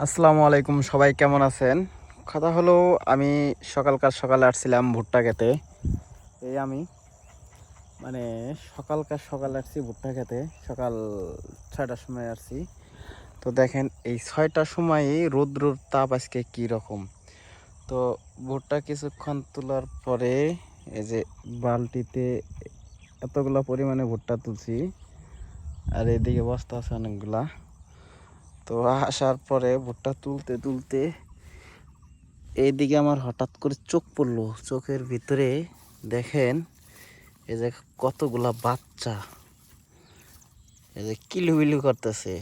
আসসালামু আলাইকুম, সবাই কেমন আছেন? কথা হলো, আমি সকালে আসছিলাম ভুট্টা খেতে। আমি মানে সকালে আসছি ভুট্টা খেতে, সকাল 6টার সময় আসছি। তো দেখেন এই 6টার সময় রৌদ্রর তাপ আজকে কী রকম। তো ভুট্টা কিছুক্ষণ তোলার পরে এই যে বালতিতে এতগুলো পরিমাণে ভুট্টা তুলছি, আর এদিকে বস্তা আছে অনেকগুলা। তো আসার পরে ভুট্টা তুলতে তুলতে এইদিকে আমার হঠাৎ করে চোখ পড়লো, চোখের ভিতরে দেখেন এই যে কতগুলা বাচ্চা এই যে কিলুবিলু করতেছে।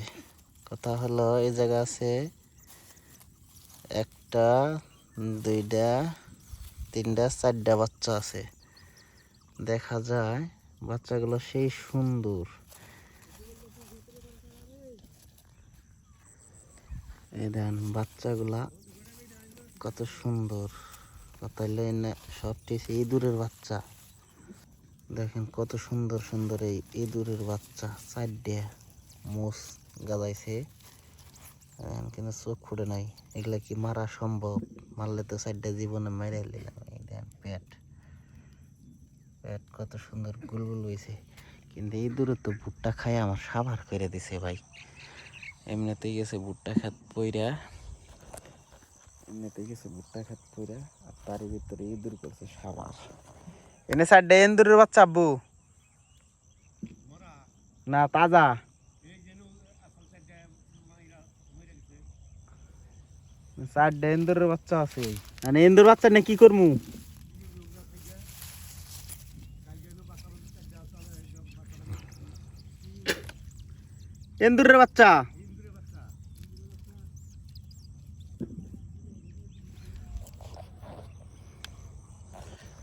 কথা হলো এই জায়গা আছে একটা, দুইটা, তিনটা, চারটা বাচ্চা আছে। দেখা যায় বাচ্চাগুলো সেই সুন্দর। এই দেখেন বাচ্চাগুলা কত সুন্দর। কথা হলো সবটি ইঁদুরের বাচ্চা। দেখেন কত সুন্দর সুন্দর এই ইঁদুরের বাচ্চা, চারটে মোষ গাদাইছে, কিন্তু চোখ ফুটে নাই। এগুলা কি মারা সম্ভব? মারলে তো চারটে জীবনে মেরে নিলাম। এই দেখেন পেট পেট কত সুন্দর গুলগুল হয়েছে। কিন্তু ইঁদুরের তো ভুট্টা খাই আমার সাবার করে দিছে ভাই। এমনিতেই গেছে ভুট্টা খাত পইরা, আর তার ভিতরে ইঁদুর করছে সাবার। এনে চারটে ইঁদুরের বাচ্চা আব্বু না তাজা। চারটে ইন্দুরের বাচ্চা আছে, মানে ইন্দুর বাচ্চা না কি করমু? ইন্দুরের বাচ্চা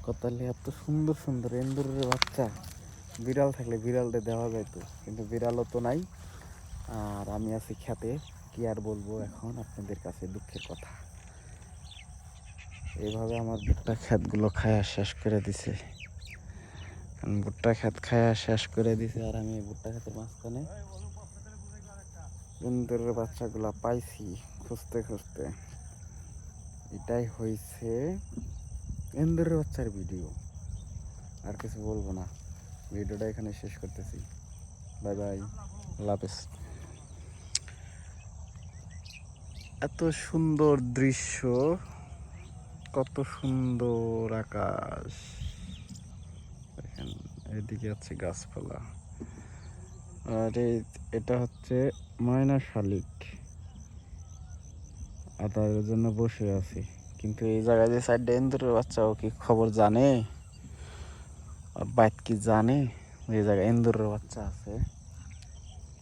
কতালে এত সুন্দর সুন্দর ইন্দুরের বাচ্চা। বিড়াল থাকলে বিড়ালটা দেওয়া যাইতো, কিন্তু বিড়ালও তো নাই। আর আমি আছি খেতে, কি আর বলবো এখন আপনাদের কাছে দুঃখের কথা। এইভাবে আমার ভুট্টা ক্ষেতগুলো খায়া শেষ করে দিছে। ভুট্টা ক্ষেত খায়া শেষ করে দিছে, আর আমি ভুট্টা ক্ষেতের মাঝখানে ইন্দুরের বাচ্চাগুলা পাইছি খুঁজতে খুঁজতে। এটাই হয়েছে ইন্দুরের বাচ্চার ভিডিও। আর কিছু বলবো না, ভিডিওটা এখানে শেষ করতেছি। বাই বাই, আল্লাহ হাফেজ। এত সুন্দর দৃশ্য, কত সুন্দর আকাশ দেখেন। এদিকে আছে গাছপালা, আর এটা হচ্ছে ময়না শালিক আদায়ের জন্য বসে আছে। কিন্তু এই জায়গায় যে সাইডটা ইন্দুরের বাচ্চা, ও কি খবর জানে? আর বাইক কি জানে এই জায়গায় ইন্দুরের বাচ্চা আছে?